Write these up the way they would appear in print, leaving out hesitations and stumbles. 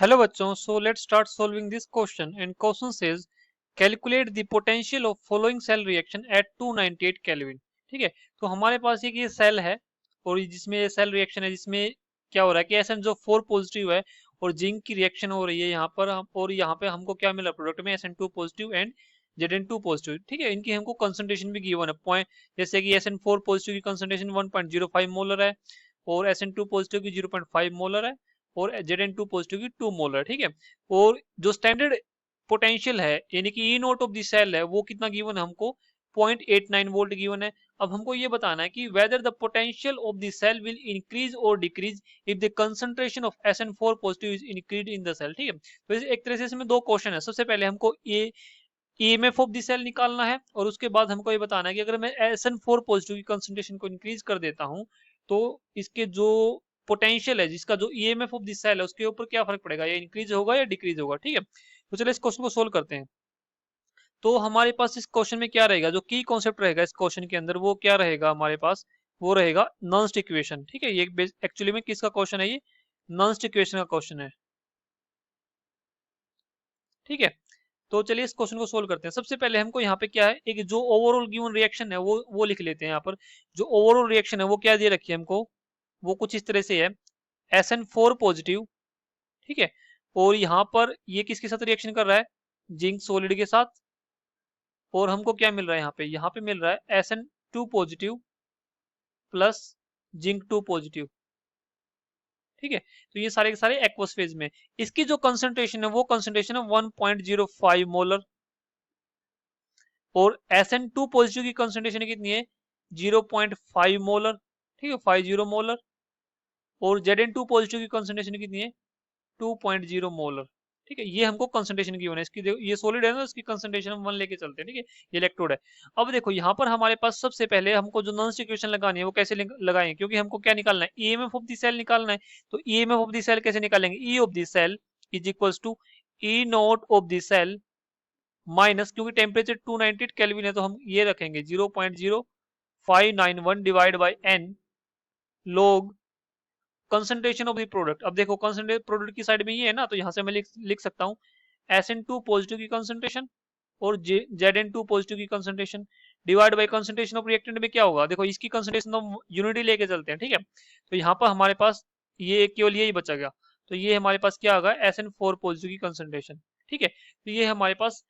Hello बच्चों, so let's start solving this question and question says calculate the potential of following cell reaction at 298 kelvin. ठीक है, तो हमारे पास एक ये सेल है और जिसमें ये सेल रिएक्शन है जिसमें क्या हो रहा है कि एसएन जो 4 पॉजिटिव है और जिंक की रिएक्शन हो रही है यहाँ पर और यहाँ पे हमको क्या मिला प्रोडक्ट में SN2 पॉजिटिव एंड Zn2 पॉजिटिव। ठीक है, इनकी हमको कंसंट्रेशन भी गिवन है पॉइंट, जैसे कि SN4 पॉजिटिव की कंसंट्रेशन 1.05 मोलर है और SN2 पॉजिटिव की 0.5 मोलर है और Zn2 पॉजिटिव की 2 मोलर। ठीक है, और जो स्टैंडर्ड पोटेंशियल है यानी कि ई नोट ऑफ द सेल है वो कितना गिवन है हमको 0.89 वोल्ट गिवन है। अब हमको ये बताना है कि whether the potential of the cell will increase और decrease if the concentration of SN4 positive is increase in the cell. ठीक है, तो एक तरह से इसमें दो क्वेश्चन है। सबसे पहले हमको ये EMF ऑफ द सेल निकालना है और उसके बाद हमको ये बताना है कि अगर मैं SN4 पॉजिटिव की कंसंट्रेशन को इंक्रीज कर देता हूं तो इसके जो पोटेंशियल है जिसका जो EMF ऑफ द सेल है उसके ऊपर क्या फर्क पड़ेगा, ये इंक्रीज होगा या डिक्रीज होगा। ठीक है, तो चलिए इस क्वेश्चन को सोल्व करते हैं। तो हमारे पास इस क्वेश्चन में क्या रहेगा, जो की कॉन्सेप्ट रहेगा इस क्वेश्चन के अंदर वो क्या रहेगा हमारे पास, वो रहेगा नॉन इक्वेशन। ठीक है, ये एक्चुअली में किसका क्वेश्चन है, ये नॉन इक्वेशन का क्वेश्चन है। ठीक है, तो चलिए इस क्वेश्चन को सोल्व करते हैं। सबसे पहले हमको यहाँ पे क्या है, एक जो ओवरऑल गिवन रिएक्शन है वो लिख लेते हैं। यहाँ पर जो ओवरऑल रिएक्शन है वो क्या दे रखी है हमको, वो कुछ इस तरह से है SN4 पॉजिटिव। ठीक है, और यहाँ पर ये किसके साथ रिएक्शन कर रहा है, जिंक सॉलिड के साथ। और हमको क्या मिल रहा है यहाँ पे मिल रहा है SN2 positive plus zinc 2 positive. ठीक है, तो ये सारे के सारे एक्वस फेज में। इसकी जो कंसंट्रेशन है वो कंसंट्रेशन है 1.05 मोलर और SN2 पॉजिटिव की कंसंट्रेशन कितनी है 0.5 मोलर। ठीक है, 50 मोलर। और Zn2 पॉजिटिव की कंसंट्रेशन कितनी है 2.0 मोलर। ठीक है, ये हमको कंसंट्रेशन की होना है इसकी। ये सॉलिड है ना, इसकी कंसंट्रेशन हम 1 लेके चलते हैं। ठीक है, ये इलेक्ट्रोड है। अब देखो यहाँ पर हमारे पास सबसे पहले हमको जो नॉन इक्वेशन लगानी है वो कैसे लगाएंगे, क्योंकि हमको क्या निकालना है, EMF ऑफ द सेल निकालना है। तो EMF ऑफ द सेल कैसे निकालेंगे, E of the cell is equals to E naught of the cell minus, क्योंकि टेम्परेचर 298 केल्विन है तो हम ये रखेंगे 0.0591 divide by n log concentration of the product. अब देखो कंसंट्रेट प्रोडक्ट की साइड में ये है ना, तो यहाँ से मैं लिख सकता हूँ SN2 पॉजिटिव की कंसंट्रेशन और Zn2 पॉजिटिव की concentration divide by concentration of reactant में क्या होगा, देखो इसकी कंसंट्रेशन तो यूनिटी लेके चलते हैं। ठीक है, तो यहाँ पर हमारे पास ये केवल यही बचा गया, तो ये हमारे पास क्या होगा SN4 पॉजिटिव की कंसंट्रेशन। ठीक है, तो ये हमारे पास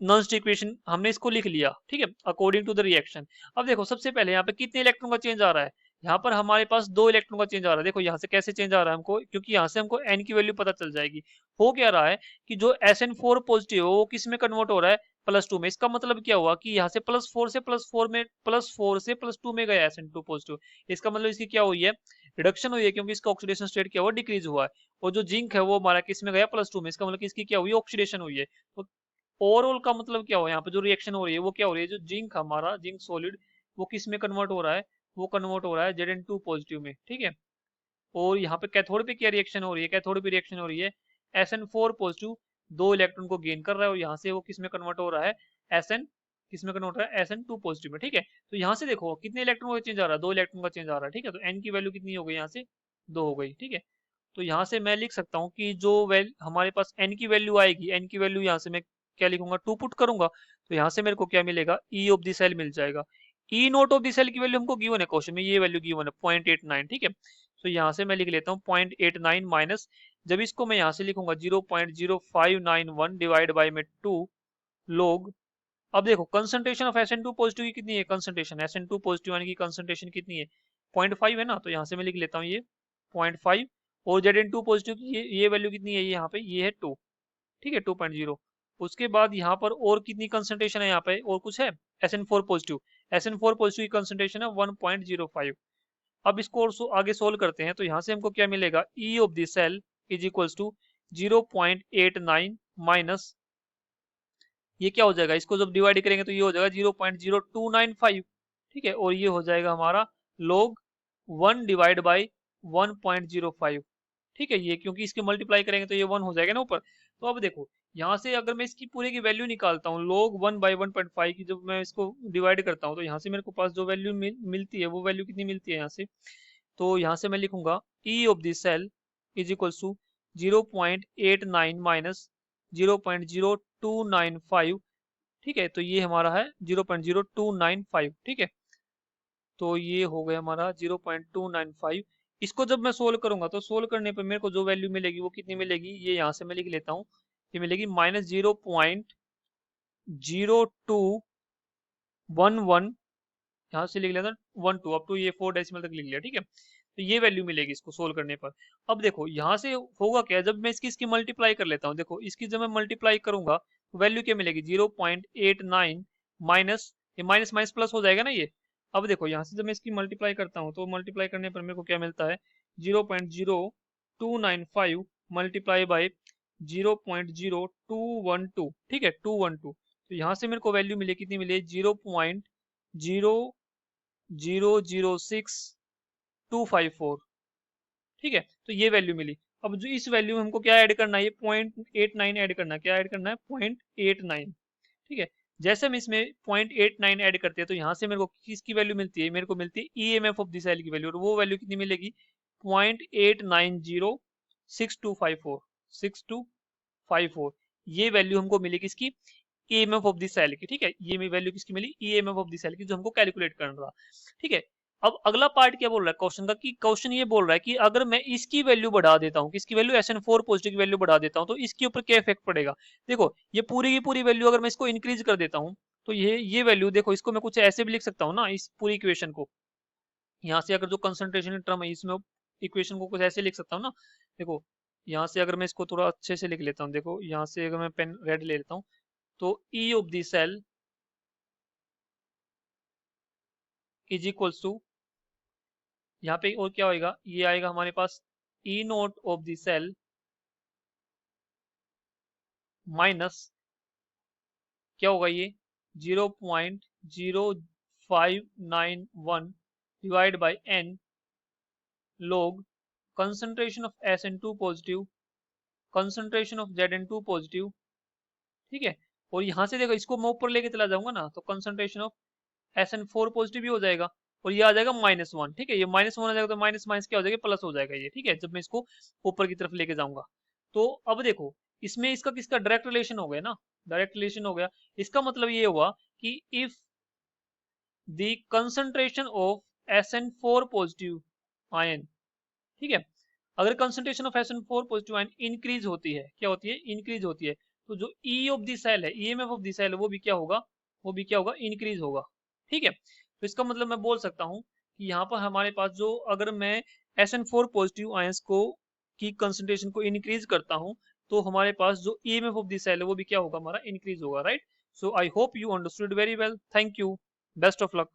नॉन इक्वेशन हमने इसको लिख लिया। ठीक है, अकॉर्डिंग टू द रिएक्शन। अब देखो सबसे पहले यहाँ पे कितने इलेक्ट्रॉन का चेंज आ रहा है, यहाँ पर हमारे पास 2 इलेक्ट्रॉन का चेंज आ रहा है। देखो यहाँ से कैसे चेंज आ रहा है हमको, क्योंकि यहाँ से हमको n की वैल्यू पता चल जाएगी। हो क्या रहा है कि जो SN4 पॉजिटिव है वो किस में कन्वर्ट हो रहा है, +2 में। इसका मतलब क्या हुआ कि यहाँ से +4 से +4 में, +4 से +2 में गया SN2 पॉजिटिव। इसका मतलब इसकी क्या हुई है, रिडक्शन हुई है, क्योंकि इसका ऑक्सीडेशन स्टेट क्या हुआ, डिक्रीज हुआ है। और जो जिंक है वो हमारा किस में गया, +2 में। इसका मतलब कि इसकी क्या हुई, ऑक्सीडेशन हुई है। तो ओवरऑल का मतलब क्या हो, यहाँ पे जो रिएक्शन हो रही है वो क्या हो रही है, जो जिंक हमारा जिंक सॉलिड वो किस में कन्वर्ट हो रहा है, वो कन्वर्ट हो रहा है Zn2 पॉजिटिव में। ठीक है, और यहाँ पे कैथोड पे क्या रिएक्शन हो रही है, कैथोड पे रिएक्शन हो रही है SN4 पॉजिटिव 2 इलेक्ट्रॉन को गेन कर रहा है और यहाँ से वो किस में कन्वर्ट हो रहा है, SN किस में कन्वर्ट हो रहा है, SN2 पॉजिटिव में। ठीक है, तो यहाँ से देखो कितने इलेक्ट्रॉन का चेंज आ रहा है, 2 इलेक्ट्रॉन का चेंज आ रहा है। ठीक है, तो n की वैल्यू कितनी हो गई, यहाँ से 2 हो गई। ठीक है, तो यहाँ से मैं लिख सकता हूँ कि जो हमारे पास n की वैल्यू आएगी, n की वैल्यू यहाँ से मैं क्या लिखूंगा, 2 पुट करूंगा, तो यहाँ से मेरे को क्या मिलेगा, E ऑफ द सेल मिल जाएगा। E naught of the cell की वैल्यू हमको गिवन है क्वेश्चन में, ये वैल्यू गिवन है 0.89। ठीक है, तो यहाँ से मैं लिख लेता हूँ 0.89 माइनस, जब इसको मैं यहाँ से लिखूंगा 0.0591 डिवाइड बाई में 2 लोग। अब देखो कंसंट्रेशन ऑफ SN2 पॉजिटिव की कितनी है, कंसंट्रेशन SN2 पॉजिटिव यानी कि कंसंट्रेशन कितनी है 0.5 है ना, तो यहाँ से मैं लिख लेता हूँ ये 0.5। और Zn2 पॉजिटिव की ये वैल्यू कितनी है, यहाँ पे ये है 2। ठीक है, 2.0। उसके बाद यहाँ पर और कितनी कंसंट्रेशन है, यहाँ पे और कुछ है SN4 पॉजिटिव, SN4 पॉजिटिव की कंसंट्रेशन है 1.05। अब इसको और आगे सोल्व करते हैं, तो यहाँ से हमको क्या मिलेगा, E of the cell is equals to 0.89 minus, ये क्या हो जाएगा, इसको जब डिवाइड करेंगे तो ये हो जाएगा 0.0295। ठीक है, और ये हो जाएगा हमारा log 1 डिवाइड बाई 1.05। ठीक है, ये क्योंकि इसके मल्टीप्लाई करेंगे तो ये 1 हो जाएगा ना ऊपर। तो अब देखो यहाँ से अगर मैं इसकी पूरे की वैल्यू निकालता हूँ log 1 बाई 1.5 की, जब मैं इसको डिवाइड करता हूँ तो यहाँ से मेरे को पास जो वैल्यू मिलती है वो वैल्यू कितनी मिलती है यहाँ से, तो यहाँ से मैं लिखूंगा E of the cell is equals to 0.89 minus 0.0295, ठीक है, तो ये हमारा है 0.0295, ठीक है। तो ये हो गया हमारा 0.295। इसको जब मैं सोल्व करूंगा तो सोल्व करने पर मेरे को जो वैल्यू मिलेगी वो कितनी मिलेगी, ये यहाँ से मैं लिख लेता हूँ, ये मिलेगी -0.0211, यहाँ से लिख लेता 12 अप टू ये 4 डेसिमल तक लिख लिया, ठीक है। तो ये वैल्यू मिलेगी इसको सोल्व करने पर। अब देखो यहाँ से होगा क्या, जब मैं इसकी मल्टीप्लाई कर लेता हूँ, देखो इसकी जब मैं मल्टीप्लाई करूंगा तो वैल्यू क्या मिलेगी, 0.89 माइनस, ये माइनस माइनस प्लस हो जाएगा ना ये। अब देखो यहाँ से जब मैं इसकी मल्टीप्लाई करता हूँ तो मल्टीप्लाई करने पर मेरे को क्या मिलता है, 0.0295 मल्टीप्लाई बाई 0.0212, ठीक है, 212। तो यहाँ से मेरे को वैल्यू मिली, कितनी मिली, 0.0006254, ठीक है। तो ये वैल्यू मिली। अब जो इस वैल्यू में हमको क्या ऐड करना है, ये 0.89 ऐड करना है, क्या ऐड करना है, 0.89, ठीक है। जैसे हम इसमें 0.89 ऐड करते हैं तो यहाँ से मेरे को किसकी वैल्यू मिलती है, मेरे को मिलती है ईएमएफ ऑफ द सेल की वैल्यू, और वो वैल्यू कितनी मिलेगी, 0.89062546 6254, ये वैल्यू हमको मिली किसकी, ईएमएफ ऑफ द सेल की, ठीक है। ये वैल्यू किसकी मिली, ईएमएफ ऑफ द सेल की, जो हमको कैलकुलेट करना रहा, ठीक है। अब अगला पार्ट क्या बोल रहा है क्वेश्चन का, कि क्वेश्चन ये बोल रहा है कि अगर मैं इसकी वैल्यू बढ़ा देता हूँ, किसकी वैल्यू, SN4 पॉजिटिव की वैल्यू बढ़ा देता हूँ, तो इसके ऊपर क्या इफेक्ट पड़ेगा। देखो ये पूरी की पूरी वैल्यू अगर मैं इसको इंक्रीज कर देता हूँ तो ये वैल्यू देखो, इसको मैं कुछ ऐसे भी लिख सकता हूँ ना, इस पूरी इक्वेशन को, यहाँ से अगर जो कंसंट्रेशन टर्म है इसमें इक्वेशन को कुछ ऐसे लिख सकता हूँ ना। देखो यहाँ से अगर मैं इसको थोड़ा अच्छे से लिख लेता हूँ, देखो यहाँ से अगर मैं पेन रेड ले लेता हूँ, तो E of the cell is equals to, यहाँ पे और क्या होएगा, ये आएगा हमारे पास E naught of the cell minus, क्या होगा ये, 0.0591 divide by n log concentration of SN2 पॉजिटिव, कंसंट्रेशन ऑफ ZN2 पॉजिटिव, ठीक है। और यहाँ से देखो इसको मैं ऊपर लेके चला जाऊंगा ना, तो कंसंट्रेशन ऑफ SN4 पॉजिटिव भी हो जाएगा, और ये आ जाएगा -1, ठीक है। ये -1 आ जाएगा तो माइनस माइनस क्या हो जाएगा, प्लस हो जाएगा ये, ठीक है, जब मैं इसको ऊपर की तरफ लेके जाऊंगा। तो अब देखो इसमें इसका किसका डायरेक्ट रिलेशन हो गया ना, डायरेक्ट रिलेशन हो गया। इसका मतलब ये हुआ कि if the concentration of SN4 positive ion, ठीक है, अगर concentration of SN4 positive ion increase होती है, क्या होती है, इंक्रीज होती है, तो जो ई ऑफ द सेल है, ईएमएफ ऑफ द सेल है, वो भी क्या होगा, वो भी क्या होगा, इंक्रीज होगा, ठीक है। तो इसका मतलब मैं बोल सकता हूँ कि यहाँ पर हमारे पास जो, अगर मैं SN4 पॉजिटिव आयंस को की कंसंट्रेशन को इंक्रीज करता हूँ तो हमारे पास जो ईएमएफ ऑफ द सेल है वो भी क्या होगा, हमारा इंक्रीज होगा, right. So I hope you understood very well, thank you, best of luck.